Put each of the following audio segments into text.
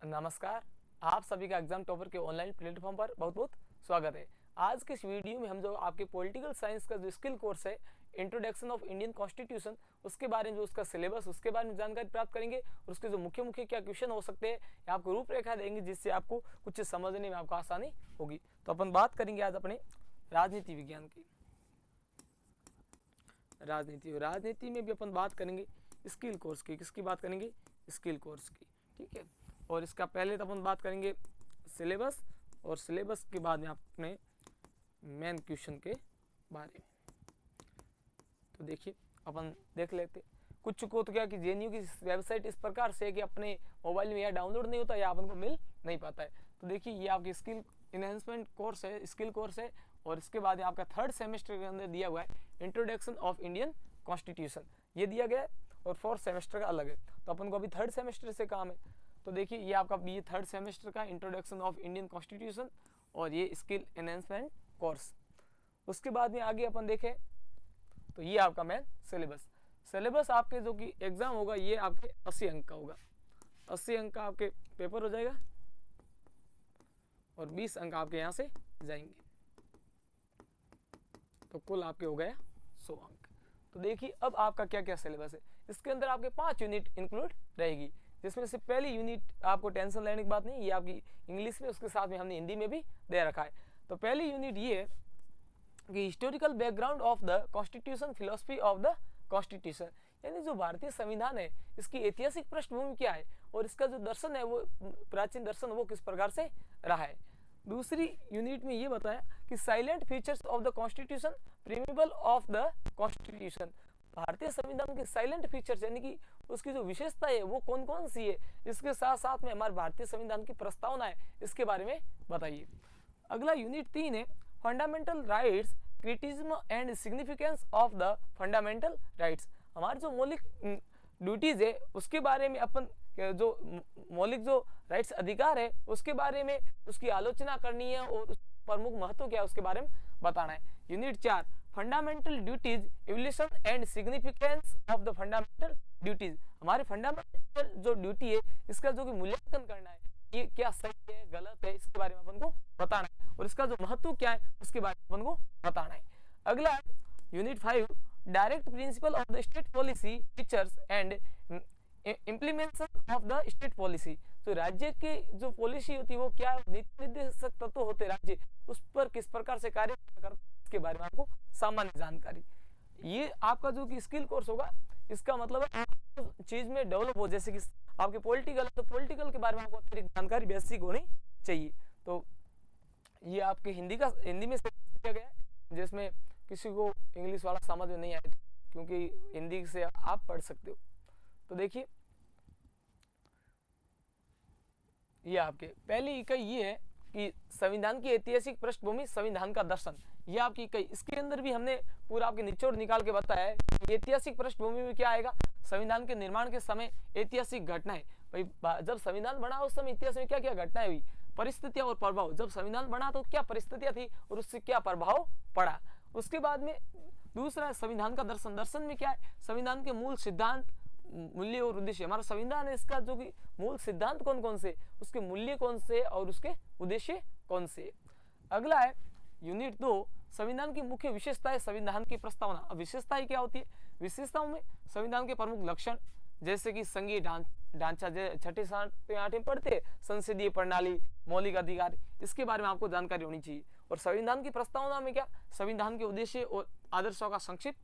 नमस्कार, आप सभी का एग्जाम टॉपर के ऑनलाइन प्लेटफॉर्म पर बहुत बहुत स्वागत है। आज के इस वीडियो में हम जो आपके पॉलिटिकल साइंस का जो स्किल कोर्स है इंट्रोडक्शन ऑफ इंडियन कॉन्स्टिट्यूशन, उसके बारे में जो उसका सिलेबस उसके बारे में जानकारी प्राप्त करेंगे और उसके जो मुख्य मुख्य क्या क्वेश्चन हो सकते हैं या आपको रूपरेखा देंगे जिससे आपको कुछ समझने में आपको आसानी होगी। तो अपन बात करेंगे आज अपने राजनीति विज्ञान की। राजनीति में भी अपन बात करेंगे स्किल कोर्स की। किसकी बात करेंगे? स्किल कोर्स की, ठीक है। और इसका पहले तो अपन बात करेंगे सिलेबस, और सिलेबस के बाद में अपने मेन क्वेश्चन के बारे में। तो देखिए अपन देख लेते। कुछ को तो क्या कि जेएनयू की वेबसाइट इस प्रकार से है कि अपने मोबाइल में या डाउनलोड नहीं होता या अपन को मिल नहीं पाता है। तो देखिए ये आपकी स्किल इनहेंसमेंट कोर्स है, स्किल कोर्स है। और इसके बाद आपका थर्ड सेमेस्टर के अंदर दिया हुआ है इंट्रोडक्शन ऑफ इंडियन कॉन्स्टिट्यूशन, ये दिया गया है। और फोर्थ सेमेस्टर का अलग है। तो अपन को अभी थर्ड सेमेस्टर से काम है। तो देखिए ये आपका बी थर्ड सेमेस्टर का इंट्रोडक्शन ऑफ इंडियन कॉन्स्टिट्यूशन और ये स्किल एनहेंसमेंट कोर्स। उसके बाद में आगे अपन देखें तो ये आपका मेन सिलेबस आपके जो कि एग्जाम होगा ये आपके 80 अंक का होगा। 80 अंक का आपके पेपर हो जाएगा और 20 अंक आपके यहाँ से जाएंगे, तो कुल आपके हो गया 100 अंक। तो देखिए अब आपका क्या क्या सिलेबस है। इसके अंदर आपके 5 यूनिट इंक्लूड रहेगी, जिसमें से पहली यूनिट आपको टेंशन लेने की बात नहीं, ये आपकी इंग्लिश में, उसके साथ में हमने हिंदी में भी दे रखा है। तो पहली यूनिट ये है कि historical background of the constitution, philosophy of the constitution, यानी जो भारतीय संविधान है इसकी ऐतिहासिक पृष्ठभूमि क्या है और इसका जो दर्शन है वो प्राचीन दर्शन वो किस प्रकार से रहा है। दूसरी यूनिट में ये बताया कि salient features of the constitution, preamble of the constitution, भारतीय संविधान के साइलेंट फीचर्स यानी कि उसकी जो विशेषता है वो कौन कौन सी है, इसके साथ साथ में हमारे भारतीय संविधान की प्रस्तावना है इसके बारे में बताइए। अगला यूनिट 3 है fundamental rights, criticism and significance of the fundamental rights, हमारे जो मौलिक ड्यूटीज है उसके बारे में अपन जो मौलिक जो राइट्स अधिकार है उसके बारे में उसकी आलोचना करनी है और प्रमुख महत्व क्या है उसके बारे में बताना है। Unit 4 fundamental duties, evolution and significance of the fundamental duties, हमारे फंडामेंटल जो ड्यूटी है इसका जो कि मूल्यांकन करना है, ये क्या सही है गलत है इसके बारे में अपन को बताना है और इसका जो महत्व क्या है उसके बारे में अपन को बताना है। अगला unit 5 direct principle of the state policy, features and implementation of the state policy, तो राज्य की जो पॉलिसी होती है वो क्या नीति निर्देशक तत्व होते राज्य उस पर किस प्रकार से कार्य करते इसके बारे में आपको सामान्य जानकारी। ये आपका जो कि स्किल कोर्स होगा इसका मतलब है आप चीज में डेवलप हो, जैसे कि आपके पॉलिटिकल तो पॉलिटिकल के बारे में आपको अतिरिक्त जानकारी बेसिक होनी चाहिए। तो ये आपके हिंदी में किया गया है, जिसमें किसी को इंग्लिश वाला समझ में नहीं आया क्योंकि हिंदी से आप पढ़ सकते हो। तो देखिए ये आपके पहली इकाई ये है कि संविधान की ऐतिहासिक पृष्ठभूमि, संविधान का दर्शन, ये आपकी इकाई। इसके अंदर भी हमने पूरा आपके निचोड़ निकाल के बताया है कि ऐतिहासिक पृष्ठभूमि में क्या आएगा, संविधान के निर्माण के समय ऐतिहासिक घटनाएं, भाई जब संविधान बना उस समय इतिहास में क्या क्या घटनाएं हुई, परिस्थितियां और प्रभाव, जब संविधान बना तो क्या परिस्थितियां थी और उससे क्या प्रभाव पड़ा। उसके बाद में दूसरा संविधान का दर्शन, दर्शन में क्या है, संविधान के मूल सिद्धांत, मूल्य और उद्देश्य, हमारा संविधान है इसका जो कि मूल सिद्धांत कौन कौन से, उसके मूल्य कौन से और उसके उद्देश्य कौन से। अगला है यूनिट 2 संविधान की मुख्य विशेषताएं, संविधान की प्रस्तावना। अब विशेषताएं क्या होती है, विशेषताओं में संविधान के प्रमुख लक्षण जैसे कि संघीय ढांचा, 6, 7, 8 में पढ़ते, संसदीय प्रणाली, मौलिक अधिकार, इसके बारे में आपको जानकारी होनी चाहिए। और संविधान की प्रस्तावना में क्या, संविधान के उद्देश्य और आदर्शों का संक्षिप्त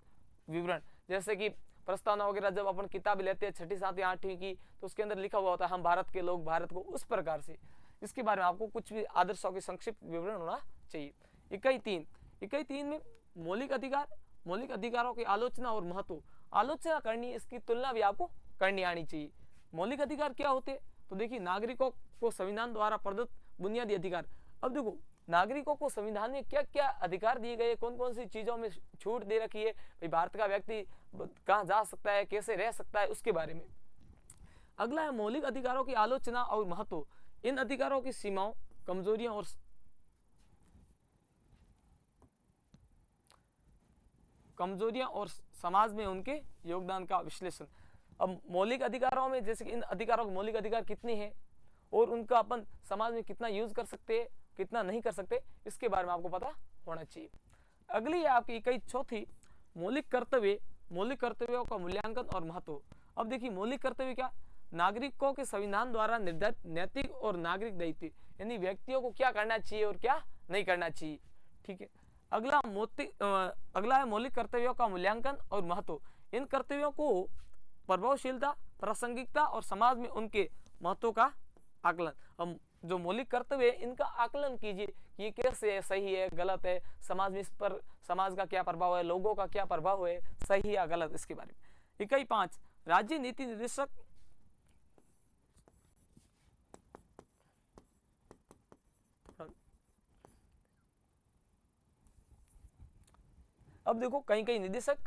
विवरण, जैसे कि प्रस्तावना वगैरह जब अपन किताब लेते हैं 6, 7 या 8 की तो उसके अंदर लिखा हुआ होता है हम भारत के लोग, भारत को, उस प्रकार से इसके बारे में आपको कुछ भी आदर्शों के संक्षिप्त विवरण होना चाहिए। इकाई 3 में मौलिक अधिकार, मौलिक अधिकारों की आलोचना और महत्व, आलोचना करनी है, इसकी तुलना भी आपको करनी आनी चाहिए। मौलिक अधिकार क्या होते, तो देखिए नागरिकों को संविधान द्वारा प्रदत्त बुनियादी अधिकार। अब देखो नागरिकों को संविधान में क्या क्या अधिकार दिए गए, कौन कौन सी चीजों में छूट दे रखी है, भाई भारत का व्यक्ति कहाँ जा सकता है, कैसे रह सकता है, उसके बारे में। अगला है मौलिक अधिकारों की आलोचना और महत्व, इन अधिकारों की सीमाओं, कमजोरियां और समाज में उनके योगदान का विश्लेषण। अब मौलिक अधिकारों में जैसे कि इन अधिकारों के मौलिक अधिकार कितने हैं और उनका अपन समाज में कितना यूज कर सकते हैं, कितना नहीं कर सकते, इसके बारे में आपको पता होना चाहिए। अगली है आपकी इकाई चौथी, मौलिक कर्तव्यों का मूल्यांकन और महत्व। अब देखिए मौलिक कर्तव्य क्या, नागरिकों के संविधान द्वारा निर्धारित नैतिक और नागरिक दायित्व, यानी व्यक्तियों को क्या करना चाहिए और क्या नहीं करना चाहिए। ठीक है, अगला है मौलिक कर्तव्यों का मूल्यांकन और महत्व। इन कर्तव्यों को प्रभावशीलता, प्रासंगिकता और समाज में उनके महत्व का आकलन। हम जो मौलिक कर्तव्य है इनका आकलन कीजिए, ये कैसे है, सही है, गलत है, समाज में इस पर समाज का क्या प्रभाव है, लोगों का क्या प्रभाव है, सही या गलत, इसके बारे में। इकाई 5, राज्य नीति निर्देशक अब देखो कहीं निर्देशक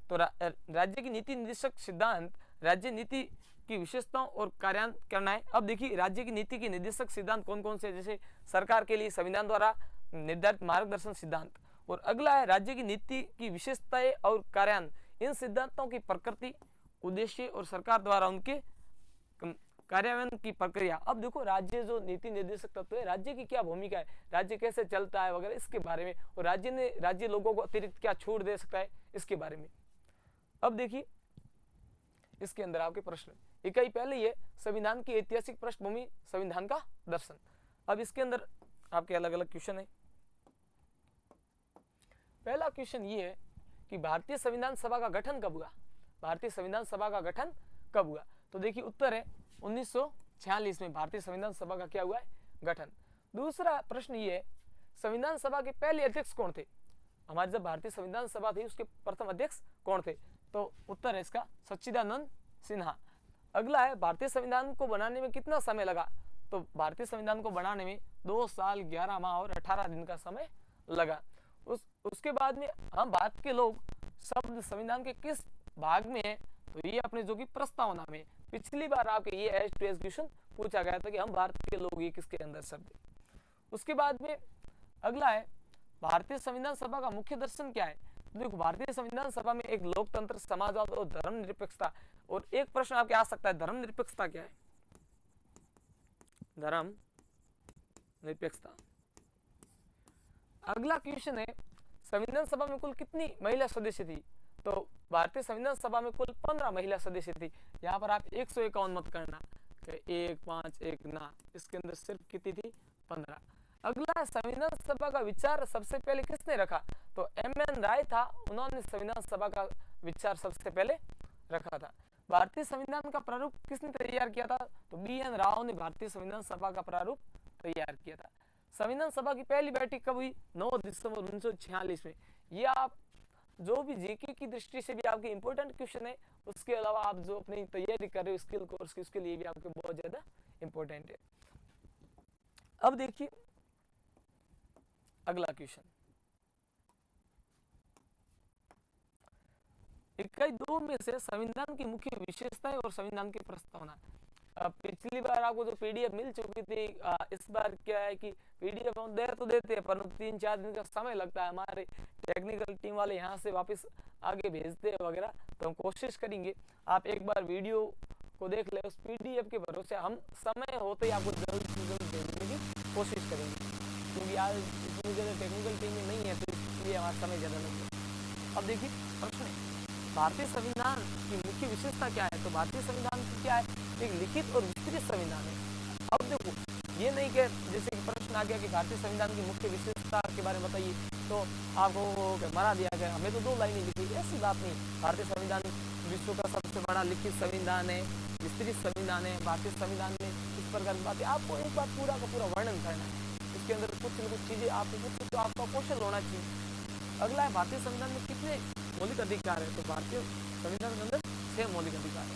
तो राज्य की नीति निर्देशक सिद्धांत राज्य नीति की विशेषताओं और कार्यान्वयन करना है। अब देखिए राज्य की नीति के निर्देशक सिद्धांत कौन कौन से, जैसे सरकार के लिए संविधान द्वारा निर्धारित मार्गदर्शन सिद्धांत, और अगला है राज्य की नीति की विशेषताएं और कार्यान्वयन। इन सिद्धांतों की प्रकृति, उद्देश्य और सरकार द्वारा उनके कार्यान्वयन की प्रक्रिया। अब देखो राज्य जो नीति निर्देशक तत्व है, राज्य की क्या भूमिका है, राज्य कैसे चलता है वगैरह, इसके बारे में, और राज्य लोगों को अतिरिक्त क्या छूट दे सकता है, इसके बारे में। अब देखिए इसके अंदर आपके प्रश्न, इकाई पहले है संविधान की ऐतिहासिक पृष्ठभूमि, संविधान का दर्शन। अब इसके अंदर आपके अलग अलग क्वेश्चन है। पहला क्वेश्चन ये है कि भारतीय संविधान सभा का गठन कब हुआ, भारतीय संविधान सभा का गठन कब हुआ। तो देखिए उत्तर है 1946 में भारतीय संविधान सभा का क्या हुआ है, गठन। दूसरा प्रश्न ये है संविधान सभा के पहले अध्यक्ष कौन थे, हमारी जब भारतीय संविधान सभा थी उसके प्रथम अध्यक्ष कौन थे, तो उत्तर है इसका सच्चिदानंद सिन्हा। अगला है भारतीय संविधान को बनाने में कितना समय लगा, तो भारतीय संविधान को बनाने में 2 साल 11 माह और 18 दिन का समय लगा। उसके बाद में हम भारत के लोग शब्द संविधान के किस भाग में है, तो ये अपने जो कि प्रस्तावना में। पिछली बार आपके ये एज टू एज क्वेश्चन पूछा गया था कि हम भारत के लोग ये किसके अंदर शब्द है। उसके बाद में अगला है भारतीय संविधान सभा का मुख्य दर्शन क्या है। देखो भारतीय संविधान सभा में एक लोकतंत्र, समाजवाद और धर्मनिरपेक्षता, और एक प्रश्न आपके आ सकता है धर्मनिरपेक्षता क्या है, धर्मनिरपेक्षता। अगला क्वेश्चन है संविधान सभा में कुल कितनी महिला सदस्य थी, तो भारतीय संविधान सभा में कुल 15 महिला सदस्य थी। यहाँ पर आप 151 मत करना, 1 5 1 ना, इसके अंदर सिर्फ कितनी थी, 15। अगला संविधान सभा का विचार सबसे पहले किसने रखा, तो MN राय था, उन्होंने संविधान सभा का विचार सबसे पहले रखा था। भारतीय संविधान का प्रारूप किसने तैयार किया था, तो BN राव ने भारतीय संविधान सभा का प्रारूप तैयार किया था। संविधान सभा की पहली बैठक कब हुई, 9 दिसंबर 1946 में। ये आप जो भी जीके की दृष्टि से भी आपके इंपॉर्टेंट क्वेश्चन है, उसके अलावा आप जो अपनी तैयारी कर रहे हो स्किल कोर्स की, उसके लिए भी आपके बहुत ज्यादा इंपॉर्टेंट है। अब देखिए अगला क्वेश्चन, इकाई 2 में से संविधान की मुख्य विशेषताएं और संविधान की प्रस्तावना। पिछली बार आपको जो पीडीएफ मिल चुकी थी, इस बार क्या है कि पीडीएफ हम दे तो देते हैं, परंतु 3-4 दिन का समय लगता है, हमारे टेक्निकल टीम वाले यहाँ से वापस आगे भेजते हैं वगैरह। तो हम कोशिश करेंगे आप एक बार वीडियो को देख ले, उस पीडीएफ के भरोसे हम समय होते ही आपको जल्द से जल्द भेजने की कोशिश करेंगे, क्योंकि आज इतनी ज़्यादा टेक्निकल टीम में नहीं है, तो इसलिए हमारा समय ज़्यादा लग जाए। अब देखिए प्रश्न है भारतीय संविधान की मुख्य विशेषता क्या है, तो भारतीय संविधान की क्या है, एक लिखित और विस्तृत संविधान है। अब देखो ये नहीं कि जैसे कि प्रश्न आ गया कि भारतीय संविधान की मुख्य विशेषता के बारे में बताइए, तो आपको मरा दिया गया, हमें तो 2 लाइनें लिखी, ऐसी बात नहीं। भारतीय संविधान विश्व का सबसे बड़ा लिखित संविधान है, विस्तृत संविधान है। भारतीय संविधान में इस प्रकार की बातें, आपको एक बार पूरा का पूरा वर्णन करना है, इसके अंदर कुछ न कुछ चीजें आपको कुछ तो आपका कौशल होना चाहिए। अगला है भारतीय संविधान में कितने मौलिक अधिकार है, तो भारतीय संविधान के अंदर 6 मौलिक अधिकार है।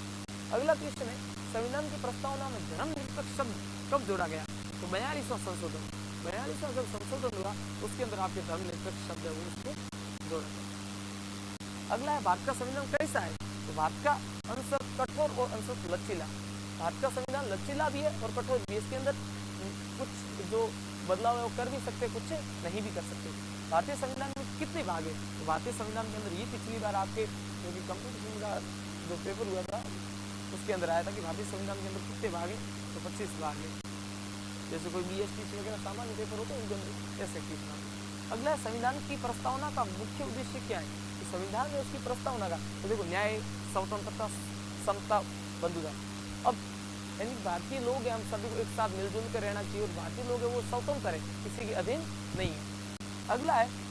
अगला क्वेश्चन है संविधान की प्रस्तावना में धर्मनिरपेक्ष शब्द कब जोड़ा गया, तो 42वां संशोधन, 42वां जब संशोधन हुआ उसके अंदर आपके धर्मनिरपेक्ष शब्द है वो उसको जोड़ा गया। अगला है भारत का संविधान कैसा है, तो भारत का अंश कठोर और अंश लचीला। भारत का संविधान लचीला भी है और कठोर भी है, इसके अंदर कुछ जो बदलाव है वो कर भी सकते, कुछ नहीं भी कर सकते। भारतीय संविधान में कितने भाग है, तो भारतीय संविधान के अंदर ये पिछली बार आपके जो कि कंपटीशन का जो पेपर हुआ था उसके अंदर आया था कि भारतीय संविधान के अंदर कितने भाग है, तो 25 भाग है। जैसे कोई BST वगैरह सामान्य पेपर होते हैं उनके अंदर ऐसे क्वेश्चन आते हैं। अगला है संविधान की प्रस्तावना का मुख्य उद्देश्य क्या है, तो संविधान में उसकी प्रस्तावना का, तो देखो न्याय, स्वतंत्रता, समता, बंधुता। अब यानी भारतीय लोग हैं, हम सभी को एक साथ मिलजुल कर रहना चाहिए, और भारतीय लोग है वो स्वतंत्र है, किसी के अधीन नहीं है। अगला है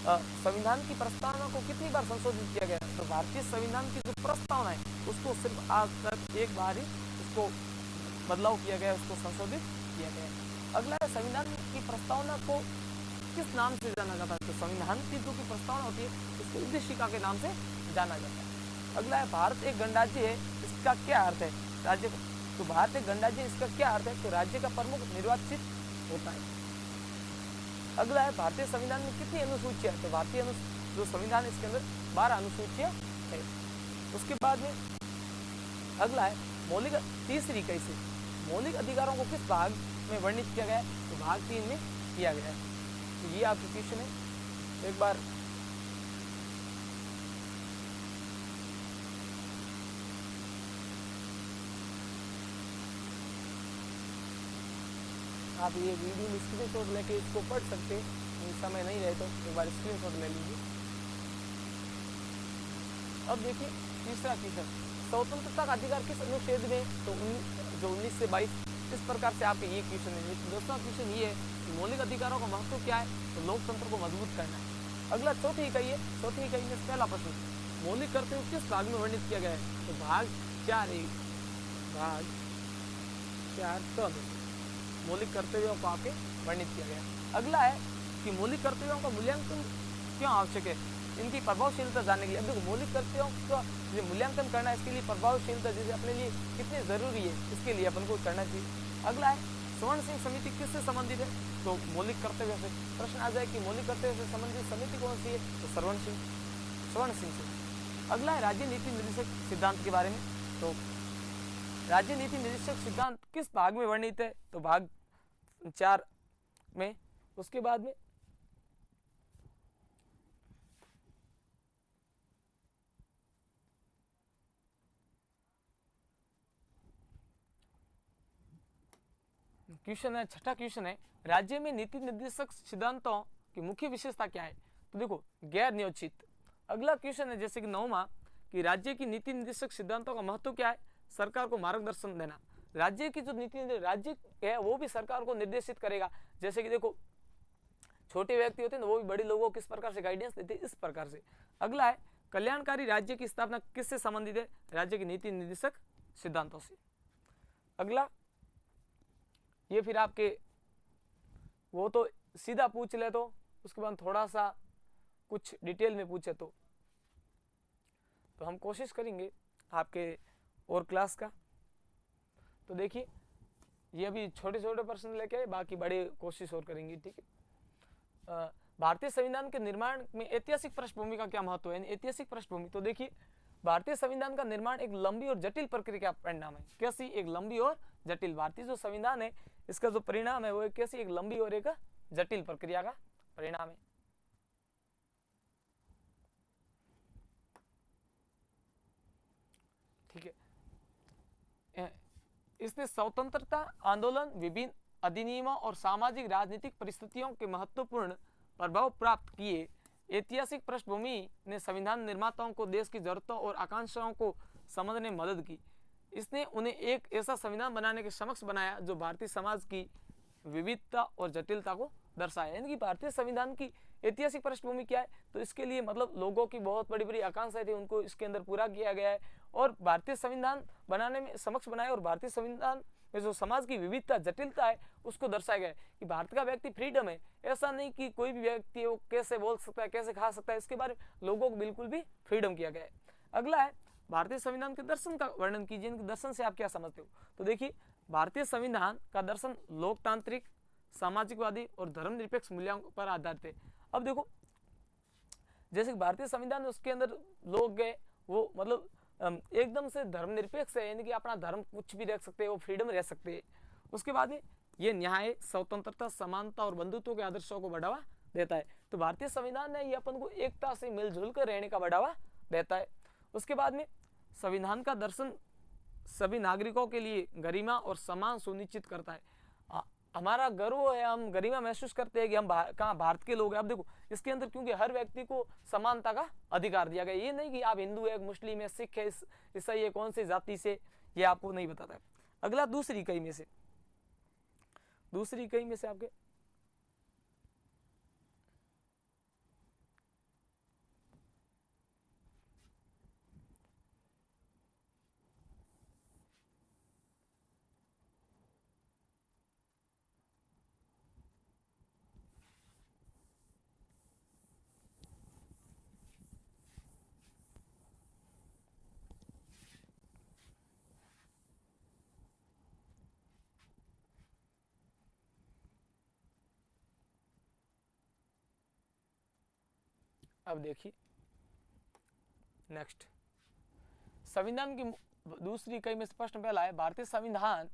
संविधान की प्रस्तावना को कितनी बार संशोधित किया गया, तो भारतीय संविधान की जो प्रस्तावना है उसको सिर्फ आज तक एक बार ही उसको बदलाव किया गया, उसको संशोधित किया गया। अगला है संविधान की प्रस्तावना को किस नाम से जाना जाता है, तो संविधान की जो की प्रस्तावना होती है उसको उद्देशिका के नाम से जाना जाता है। अगला है भारत एक गणराज्य है, इसका क्या अर्थ है, राज्य, तो भारत एक गणराज्य इसका क्या अर्थ है, तो राज्य का प्रमुख निर्वाचित होता है। अगला है भारतीय संविधान में कितनी अनुसूचियां, तो भारतीय जो संविधान है इसके अंदर 12 अनुसूचियां है। उसके बाद में अगला है मौलिक, तीसरी कैसे, मौलिक अधिकारों को किस भाग में वर्णित किया गया है, तो भाग 3 में किया गया है। तो ये आपकी क्वेश्चन है, एक बार आप ये वीडियो में स्क्रीनशॉट लेके इसको पढ़ सकते हैं, समय नहीं रहे तो एक बार स्क्रीनशॉट ले लीजिए। अब देखिए तीसरा क्वेश्चन, स्वतंत्रता का अधिकार किस अनुच्छेद में, तो जो 19 से 22, इस प्रकार से आपके ये क्वेश्चन है। दूसरा क्वेश्चन ये है कि मौलिक अधिकारों का महत्व क्या है, तो लोकतंत्र को मजबूत करना है। अगला चौथी इकाई है, चौथी इकाई में पहला प्रश्न, मौलिक कर्तव्य किस भाग में वर्णित किया गया है, तो भाग 4 है, भाग 4 मौलिक कर्तव्यों को आपके वर्णित किया गया। अगला है कि मौलिक कर्तव्यों का मूल्यांकन क्यों आवश्यक है, इनकी प्रभावशीलता जानने के लिए। अब देखो मौलिक कर्तव्यों का जो मूल्यांकन करना है, इसके लिए प्रभावशीलता जैसे अपने लिए कितनी जरूरी है, इसके लिए अपन को करना चाहिए। अगला है स्वर्ण सिंह समिति किससे संबंधित है, तो मौलिक कर्तव्य से। प्रश्न आ जाए कि मौलिक कर्तव्य से संबंधित समिति कौन सी है, तो स्वर्ण सिंह से। अगला है राज्य नीति निर्देशक सिद्धांत के बारे में, तो राज्य नीति निर्देशक सिद्धांत किस भाग में वर्णित है, तो भाग 4 में। उसके बाद में क्वेश्चन है, छठा क्वेश्चन है, राज्य में नीति निर्देशक सिद्धांतों की मुख्य विशेषता क्या है, तो देखो गैर नियोजित। अगला क्वेश्चन है जैसे कि 9वां, कि राज्य की नीति निर्देशक सिद्धांतों का महत्व क्या है, सरकार को मार्गदर्शन देना। राज्य की जो नीति राज्य है वो भी सरकार को निर्देशित करेगा, जैसे कि देखो छोटे व्यक्ति होते हैं वो भी बड़े लोगों को किस प्रकार से गाइडेंस देते हैं, इस प्रकार से। अगला है कल्याणकारी राज्य की स्थापना किससे संबंधित है, राज्य की नीति निर्देशक सिद्धांतों से। अगला ये फिर आपके वो तो सीधा पूछ ले, तो उसके बाद थोड़ा सा कुछ डिटेल में पूछे तो हम कोशिश करेंगे आपके और क्लास का। तो देखिए ये अभी छोटे छोटे प्रश्न लेके आए, बाकी बड़े कोशिश और करेंगे, ठीक है। भारतीय संविधान के निर्माण में ऐतिहासिक पृष्ठभूमि का क्या महत्व है, ऐतिहासिक पृष्ठभूमि, तो देखिए भारतीय संविधान का निर्माण एक लंबी और जटिल प्रक्रिया का परिणाम है। कैसी, एक लंबी और जटिल। भारतीय जो संविधान है इसका जो परिणाम है वो कैसी, एक लंबी और एक जटिल प्रक्रिया का परिणाम है। ठीक है, इसने स्वतंत्रता आंदोलन, विभिन्न अधिनियमों और सामाजिक राजनीतिक परिस्थितियों के महत्वपूर्ण प्रभाव प्राप्त किए। ऐतिहासिक पृष्ठभूमि ने संविधान निर्माताओं को देश की जरूरतों और आकांक्षाओं को समझने में मदद की। इसने उन्हें एक ऐसा संविधान बनाने के समक्ष बनाया जो भारतीय समाज की विविधता और जटिलता को दर्शाया। यानी कि भारतीय संविधान की ऐतिहासिक पृष्ठभूमि क्या है, तो इसके लिए मतलब लोगों की बहुत बड़ी बड़ी आकांक्षाएं थी, उनको इसके अंदर पूरा किया गया है और भारतीय संविधान बनाने में समक्ष बनाया। और भारतीय संविधान में जो समाज की विविधता जटिलता है उसको दर्शाया गया है कि भारत का व्यक्ति फ्रीडम है, ऐसा नहीं कि कोई भी व्यक्ति वो कैसे बोल सकता है, कैसे खा सकता है, इसके बारे में लोगों को बिल्कुल भी फ्रीडम किया गया है। अगला है भारतीय संविधान के दर्शन का वर्णन कीजिए, इनके दर्शन से आप क्या समझते हो। तो देखिए भारतीय संविधान का दर्शन लोकतांत्रिक, सामाजिकवादी और धर्मनिरपेक्ष मूल्यों पर आधारित है। अब देखो जैसे भारतीय संविधान उसके अंदर लोग गए वो मतलब एकदम से धर्मनिरपेक्ष है, यानी कि अपना धर्म कुछ भी रख सकते हैं, वो फ्रीडम रह सकते हैं। उसके बाद में ये न्याय, स्वतंत्रता, समानता और बंधुत्व के आदर्शों को बढ़ावा देता है। तो भारतीय संविधान ने ये अपन को एकता से मिलजुल कर रहने का बढ़ावा देता है। उसके बाद में संविधान का दर्शन सभी नागरिकों के लिए गरिमा और सम्मान सुनिश्चित करता है। हमारा गर्व है, हम गरिमा महसूस करते हैं कि हम कहाँ भारत के लोग हैं। अब देखो इसके अंदर क्योंकि हर व्यक्ति को समानता का अधिकार दिया गया, ये नहीं कि आप हिंदू है, मुस्लिम है, सिख है, ईसाई है, कौन सी जाति से, ये आपको नहीं बताता है। अगला दूसरी कई में से आपके अब देखिए नेक्स्ट, संविधान की दूसरी कई में प्रश्न पहला है, भारतीय संविधान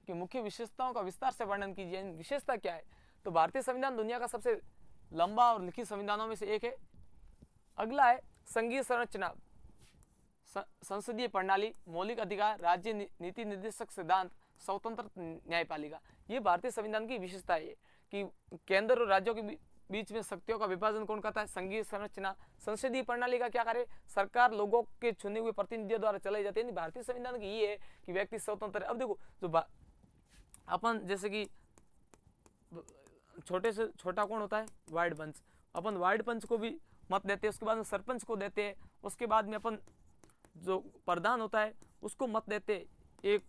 की मुख्य विशेषताओं का विस्तार से वर्णन कीजिए। विशेषता क्या है? तो भारतीय संविधान दुनिया का सबसे लंबा और लिखित संविधानों में से एक है। अगला है संघीय संरचना, संसदीय प्रणाली, मौलिक अधिकार, राज्य नीति निर्देशक सिद्धांत, स्वतंत्र न्यायपालिका। ये भारतीय संविधान की विशेषता है कि केंद्र और राज्यों के बीच में शक्तियों का विभाजन कौन करता है? संघीय संरचना। संसदीय प्रणाली का क्या कार्य? सरकार लोगों के चुने हुए प्रतिनिधियों द्वारा चलाई जाती है। भारतीय संविधान की ये है कि व्यक्ति स्वतंत्र है। अब देखो जो अपन जैसे कि छोटे से छोटा कौन होता है? वार्ड पंच। अपन वार्ड पंच को भी मत देते हैं, उसके बाद में सरपंच को देते हैं, उसके बाद में अपन जो प्रधान होता है उसको मत देते हैं, 1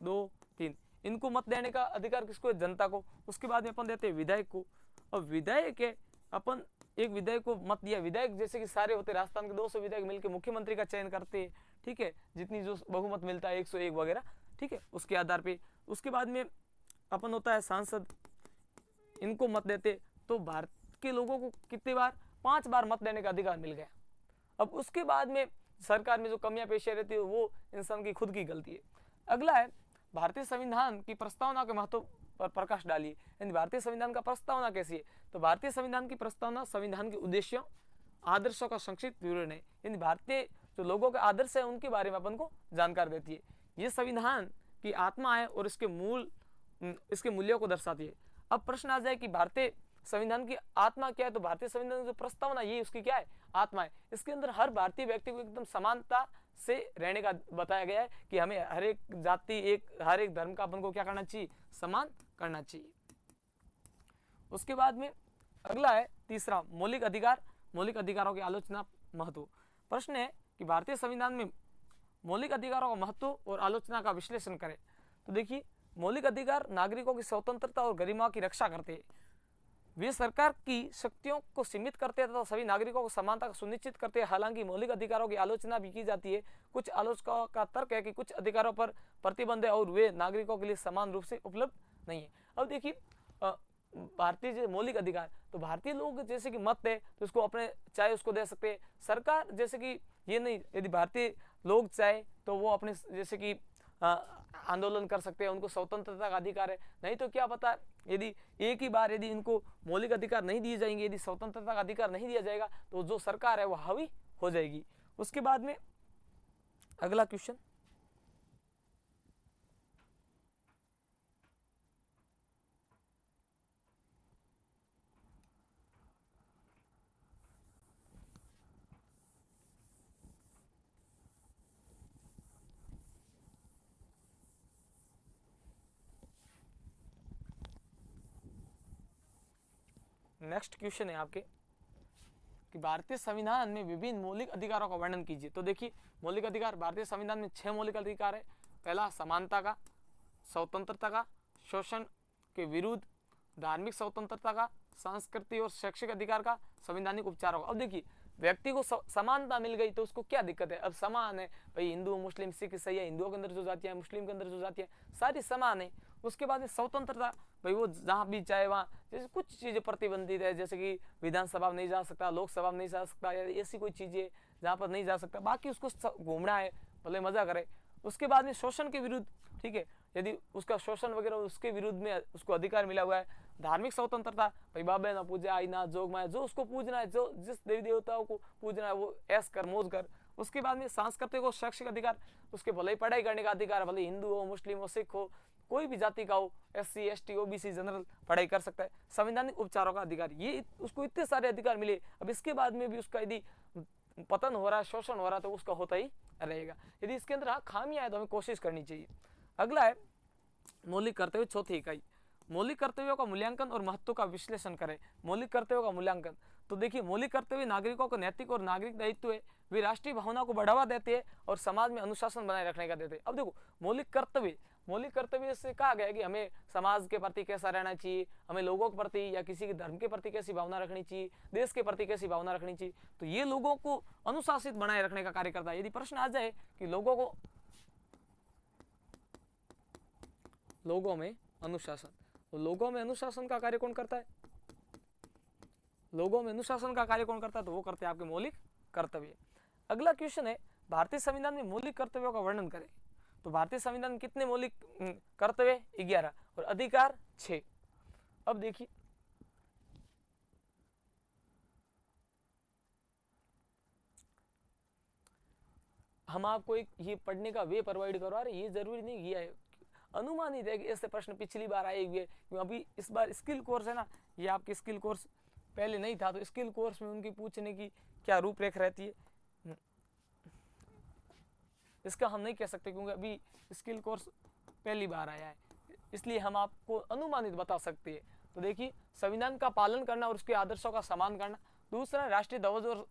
2 3, इनको मत देने का अधिकार किसको है? जनता को। उसके बाद में अपन देते हैं विधायक को। और विधायक है, अपन एक विधायक को मत दिया, विधायक जैसे कि सारे होते, राजस्थान के 200 विधायक मिलकर मुख्यमंत्री का चयन करते हैं, ठीक है, जितनी जो बहुमत मिलता है 101 वगैरह, ठीक है, उसके आधार पे। उसके बाद में अपन होता है सांसद, इनको मत देते। तो भारत के लोगों को कितने बार? 5 बार मत देने का अधिकार मिल गया। अब उसके बाद में सरकार में जो कमियां पेश रहती है वो इंसान की खुद की गलती है। अगला है भारतीय संविधान की प्रस्तावना के महत्व पर प्रकाश डालिए। यानी भारतीय संविधान का प्रस्तावना कैसी है? तो भारतीय संविधान की प्रस्तावना संविधान के उद्देश्यों, आदर्शों का संक्षिप्त विवरण है। यानी भारतीय जो लोगों के आदर्श है उनके बारे में अपन को जानकारी देती है। ये संविधान की आत्मा है और इसके मूल्यों को दर्शाती है। अब प्रश्न आ जाए कि भारतीय संविधान की आत्मा क्या है? तो भारतीय संविधान की जो प्रस्तावना ये उसकी क्या है? आत्मा है। इसके अंदर हर भारतीय व्यक्ति को एकदम समानता से रहने का बताया गया है कि हमें हर एक जाति, हर एक धर्म का अपन को क्या करना चाहिए? सम्मान करना चाहिए। उसके बाद में अगला है तीसरा, मौलिक अधिकार, मौलिक अधिकारों की आलोचना, महत्व। प्रश्न है कि भारतीय संविधान में मौलिक अधिकारों का महत्व और आलोचना का विश्लेषण करें। तो देखिए, मौलिक अधिकार नागरिकों की स्वतंत्रता और गरिमा की रक्षा करते हैं। वे सरकार की शक्तियों को सीमित करते हैं तथा सभी नागरिकों को समानता को सुनिश्चित करते हैं। हालांकि मौलिक अधिकारों की आलोचना भी की जाती है। कुछ आलोचकों का तर्क है कि कुछ अधिकारों पर प्रतिबंध है और वे नागरिकों के लिए समान रूप से उपलब्ध नहीं है। अब देखिए, भारतीय जो मौलिक अधिकार, तो भारतीय लोग जैसे कि मत है तो उसको अपने चाहे उसको दे सकते हैं। सरकार जैसे कि ये नहीं, यदि भारतीय लोग चाहे तो वो अपने जैसे कि आंदोलन कर सकते हैं, उनको स्वतंत्रता का अधिकार है। नहीं तो क्या पता, यदि एक ही बार यदि इनको मौलिक अधिकार नहीं दिए जाएंगे, यदि स्वतंत्रता का अधिकार नहीं दिया जाएगा तो जो सरकार है वो हावी हो जाएगी। उसके बाद में अगला क्वेश्चन, नेक्स्ट क्वेश्चन है आपके कि भारतीय संविधान में विभिन्न मौलिक अधिकारों का वर्णन कीजिए। तो देखिए, मौलिक अधिकार भारतीय संविधान में 6 मौलिक अधिकार है। पहला समानता का, स्वतंत्रता का, शोषण के विरुद्ध, धार्मिक स्वतंत्रता का, सांस्कृतिक और शैक्षिक अधिकार का, संवैधानिक उपचारों का। अब देखिए, व्यक्ति को समानता मिल गई तो उसको क्या दिक्कत है? अब समान है भाई, हिंदू मुस्लिम सिख ईसाई है, हिंदुओं के अंदर जो जातियां, मुस्लिम के अंदर जो जातियां, सारी समान है। उसके बाद में स्वतंत्रता, भाई वो जहाँ भी चाहे वहाँ, जैसे कुछ चीज़ें प्रतिबंधित है, जैसे कि विधानसभा में नहीं जा सकता, लोकसभा में नहीं जा सकता, या ऐसी कोई चीज़ें जहाँ पर नहीं जा सकता, बाकी उसको घूमना है, भले मजा करे। उसके बाद में शोषण के विरुद्ध, ठीक है, यदि उसका शोषण वगैरह उसके विरुद्ध में उसको अधिकार मिला हुआ है। धार्मिक स्वतंत्रता, भाई बाबे ना पूजा, आई ना जोग माया, जो उसको पूजना है, जो जिस देवी देवताओं को पूजना है वो ऐश कर, मौज कर, उसके बाद में सांस्कृतिक और शैक्षिक अधिकार, उसके भले ही पढ़ाई करने का अधिकार, भले हिंदू हो, मुस्लिम हो, सिख हो, कोई भी जाति का हो, SC ST OBC जनरल पढ़ाई कर सकता है। संवैधानिक उपचारों का अधिकार, ये उसको इतने सारे अधिकार मिले, अब इसके बाद में भी उसका यदि पतन हो रहा है, शोषण हो रहा है, तो उसका होता ही रहेगा। यदि इसके अंदर खामियां है तो हमें कोशिश करनी चाहिए। अगला है मौलिक कर्तव्य, चौथी इकाई, मौलिक कर्तव्यों का मूल्यांकन और महत्व का विश्लेषण करें। मौलिक कर्तव्यों का मूल्यांकन, तो देखिए मौलिक कर्तव्य नागरिकों को नैतिक और नागरिक दायित्व है, वे राष्ट्रीय भावना को बढ़ावा देते हैं और समाज में अनुशासन बनाए रखने का देते हैं। अब देखो मौलिक कर्तव्य से कहा गया है कि हमें समाज के प्रति कैसा रहना चाहिए, हमें लोगों के प्रति या किसी के धर्म के प्रति कैसी भावना रखनी चाहिए, देश के प्रति कैसी भावना रखनी चाहिए, तो ये लोगों को अनुशासित बनाए रखने का कार्य करता है। यदि प्रश्न आ जाए कि लोगों में अनुशासन, तो लोगों में अनुशासन का कार्य कौन करता है? लोगों में अनुशासन का कार्य कौन करता है? तो वो करते हैं आपके मौलिक कर्तव्य। अगला क्वेश्चन है, भारतीय संविधान में मौलिक कर्तव्यों का वर्णन करें। तो भारतीय संविधान में कितने मौलिक कर्तव्य? 11 और अधिकार 6। अब देखिए हम आपको एक ये पढ़ने का वे प्रोवाइड करवा रहे, ये जरूरी नहीं किया है, अनुमानित है कि ऐसे प्रश्न पिछली बार आए हुए, अभी इस बार स्किल कोर्स है ना, ये आपकी स्किल कोर्स पहले नहीं था, तो स्किल कोर्स में उनकी पूछने की क्या रूपरेखा रहती है इसका हम नहीं कह सकते, क्योंकि अभी स्किल कोर्स पहली बार आया है, इसलिए हम आपको अनुमानित बता सकते हैं। तो देखिए संविधान का पालन करना और उसके आदर्शों का सम्मान करना, दूसरा राष्ट्रीय ध्वज और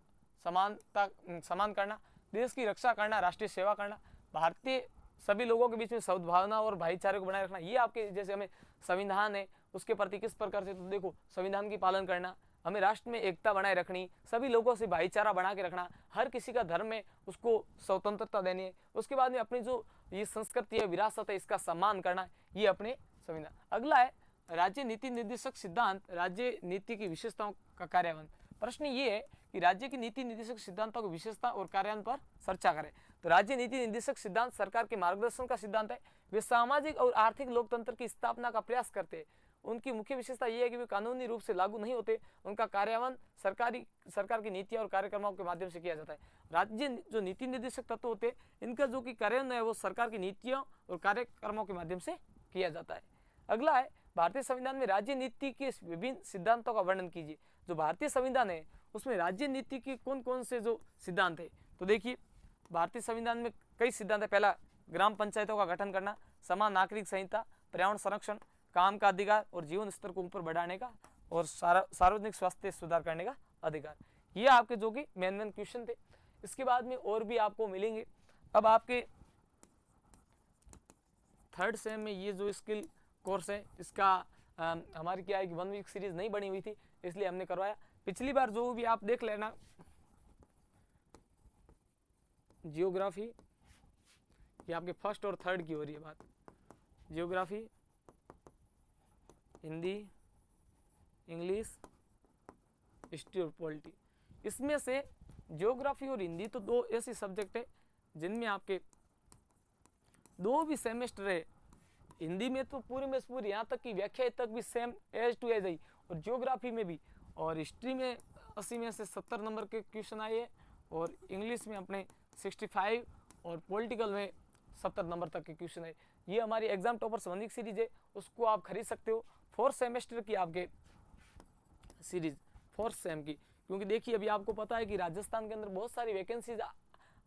सम्मान करना, देश की रक्षा करना, राष्ट्रीय सेवा करना, भारतीय सभी लोगों के बीच में सद्भावना और भाईचारे को बनाए रखना। ये आपके जैसे हमें संविधान है उसके प्रति किस प्रकार से, तो देखो संविधान की पालन करना, हमें राष्ट्र में एकता बनाए रखनी, सभी लोगों से भाईचारा बना के रखना, हर किसी का धर्म है उसको स्वतंत्रता देनी है, उसके बाद में अपनी जो ये संस्कृति है, विरासत है, इसका सम्मान करना, ये अपने संविधान। अगला है राज्य नीति निर्देशक सिद्धांत, राज्य नीति की विशेषताओं का कार्यान्वयन। प्रश्न ये है कि राज्य की नीति निर्देशक सिद्धांतों की विशेषता और कार्यान्वयन पर चर्चा करें। तो राज्य नीति निर्देशक सिद्धांत सरकार के मार्गदर्शन का सिद्धांत है, वे सामाजिक और आर्थिक लोकतंत्र की स्थापना का प्रयास करते हैं। उनकी मुख्य विशेषता यह है कि वे कानूनी रूप से लागू नहीं होते, उनका कार्यान्वयन सरकार की नीतियों और कार्यक्रमों के माध्यम से किया जाता है। राज्य जो नीति निर्देशक तत्व होते हैं, इनका जो कि कार्यान्वयन है वो सरकार की नीतियों और कार्यक्रमों के माध्यम से किया जाता है। अगला है भारतीय संविधान में राज्य नीति के विभिन्न सिद्धांतों का वर्णन कीजिए। जो भारतीय संविधान है उसमें राज्य नीति के कौन कौन से जो सिद्धांत है, तो देखिए भारतीय संविधान में कई सिद्धांत है। पहला, ग्राम पंचायतों का गठन करना, समान नागरिक संहिता, पर्यावरण संरक्षण, काम का अधिकार और जीवन स्तर को ऊपर बढ़ाने का, और सार्वजनिक स्वास्थ्य सुधार करने का अधिकार। ये आपके जो कि मेन क्वेश्चन थे। इसके बाद में और भी आपको मिलेंगे। अब आपके थर्ड सेम में ये जो स्किल कोर्स है इसका हमारी क्या है कि 1 वीक सीरीज नहीं बनी हुई थी, इसलिए हमने करवाया। पिछली बार जो भी आप देख लेना, जियोग्राफी, ये आपके फर्स्ट और थर्ड की हो रही है बात, जियोग्राफी, हिंदी, इंग्लिश, हिस्ट्री और पॉलिटी। इसमें से जियोग्राफी और हिंदी तो दो ऐसी सब्जेक्ट है जिनमें आपके 2 भी सेमेस्टर है। हिंदी में तो पूरी में पूरी यहाँ तक की व्याख्या तक भी same age to age I, और जियोग्राफी में भी, और हिस्ट्री में 80 में से 70 नंबर के क्वेश्चन आए हैं, और इंग्लिश में अपने 65 और पॉलिटिकल में 70 नंबर तक के क्वेश्चन है। ये हमारी एग्जाम टॉपर्स 1 वीक सीरीज है, उसको आप खरीद सकते हो। 4 सेमेस्टर की आपके सीरीज 4 सेम की, क्योंकि देखिए अभी आपको पता है कि राजस्थान के अंदर बहुत सारी वैकेंसीज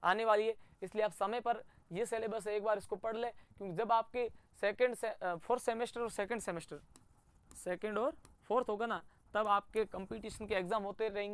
आने वाली है, इसलिए आप समय पर ये सिलेबस है एक बार इसको पढ़ ले, क्योंकि जब आपके 4th सेमेस्टर और सेकंड और 4th होगा ना, तब आपके कंपटीशन के एग्जाम होते रहेंगे।